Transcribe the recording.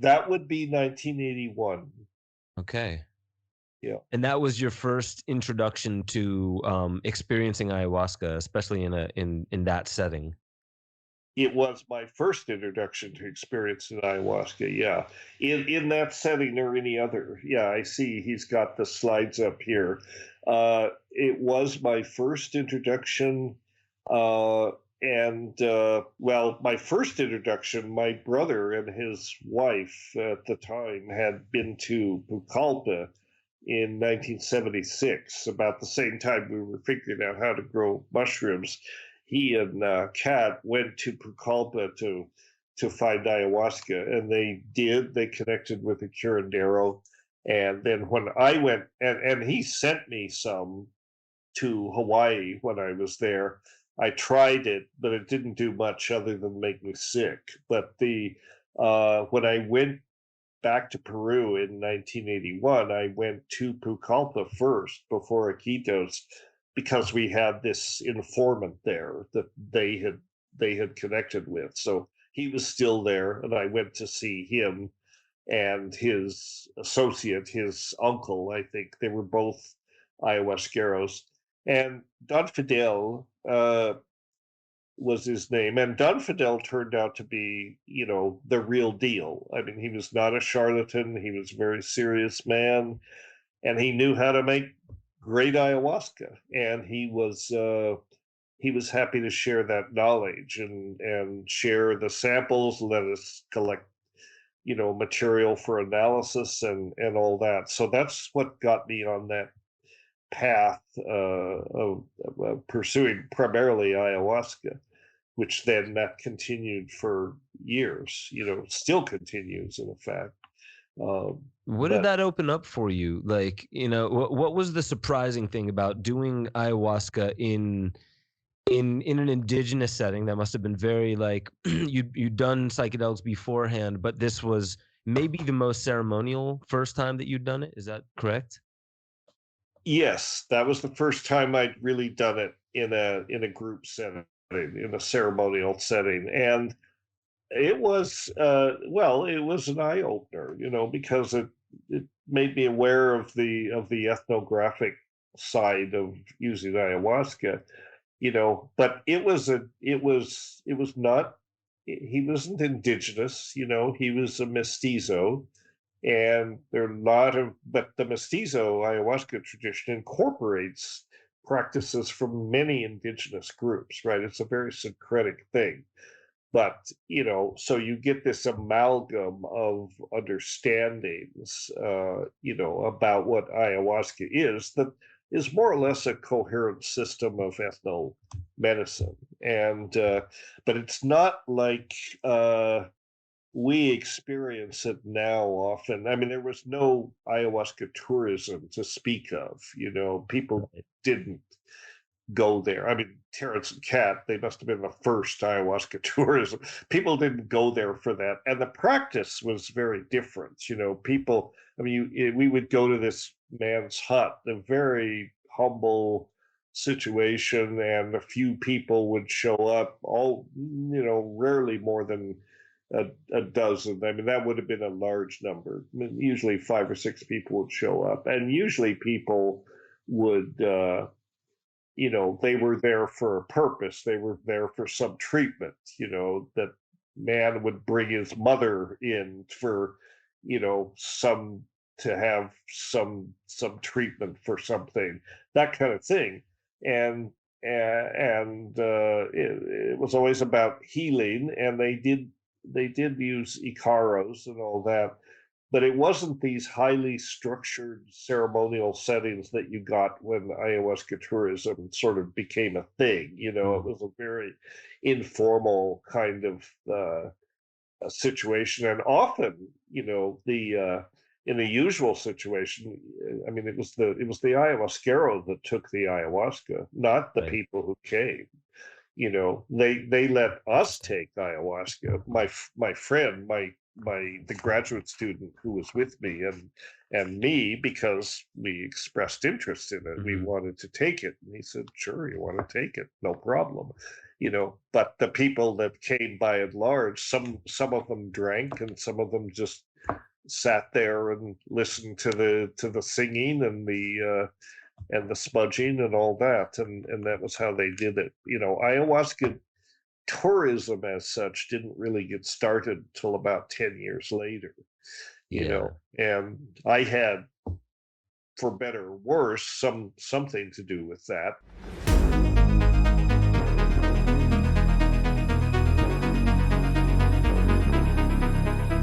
That would be 1981. Okay. Yeah. And that was your first introduction to experiencing ayahuasca, especially in that setting. It was my first introduction to experience in ayahuasca. Yeah, in that setting or any other. Yeah, I see he's got the slides up here. It was my first introduction, and well, my first introduction. My brother and his wife at the time had been to Pucallpa in 1976, about the same time we were figuring out how to grow mushrooms. He and Kat went to Pucallpa to find ayahuasca, and they did. They connected with the curandero, and then when I went, and he sent me some to Hawaii when I was there. I tried it, but it didn't do much other than make me sick. But the when I went back to Peru in 1981, I went to Pucallpa first before Iquitos because we had this informant there that they had connected with. So he was still there, and I went to see him and his associate, his uncle. I think they were both ayahuasqueros, and Don Fidel was his name. And Don Fidel turned out to be, the real deal. I mean, he was not a charlatan. He was a very serious man, and he knew how to make great ayahuasca. And he was happy to share that knowledge and share the samples, let us collect, material for analysis and all that. So that's what got me on that path of pursuing primarily ayahuasca, which then that continued for years, still continues in effect. What did But that open up for you? Like, what was the surprising thing about doing ayahuasca in an indigenous setting? That must have been very like you'd done psychedelics beforehand, but this was maybe the most ceremonial first time that you'd done it. Is that correct? yes, that was the first time I'd really done it in a group setting, in a ceremonial setting, and it was well, it was an eye opener, because it made me aware of the ethnographic side of using ayahuasca, but it was not, he wasn't indigenous, he was a mestizo, and there are a lot of, but the mestizo ayahuasca tradition incorporates practices from many indigenous groups, right? It's a very syncretic thing, but so you get this amalgam of understandings, about what ayahuasca is, that is more or less a coherent system of ethno medicine, and but it's not like we experience it now often. I mean, there was no ayahuasca tourism to speak of. People didn't go there. I mean, Terrence and Kat, they must have been the first ayahuasca tourism. People didn't go there for that. And the practice was very different. People, I mean, we would go to this man's hut, a very humble situation, and a few people would show up, all, rarely more than a dozen. I mean, that would have been a large number. I mean, usually 5 or 6 people would show up, and usually people would, they were there for a purpose. They were there for some treatment, that man would bring his mother in for, some, to have some treatment for something, that kind of thing. And it was always about healing, and they did use icaros and all that, but it wasn't these highly structured ceremonial settings that you got when ayahuasca tourism sort of became a thing. It was a very informal kind of a situation, and often, the in the usual situation, I mean, it was the ayahuasquero that took the ayahuasca, not the Right. people who came. They let us take ayahuasca. My friend, the graduate student who was with me, and me, because we expressed interest in it. We Mhm. wanted to take it, and he said, "Sure, you want to take it, no problem." But the people that came, by and large, some of them drank, and some of them just sat there and listened to the singing and the smudging and all that, and that was how they did it. Ayahuasca tourism as such didn't really get started till about 10 years later. Yeah. And I had, for better or worse, something to do with that.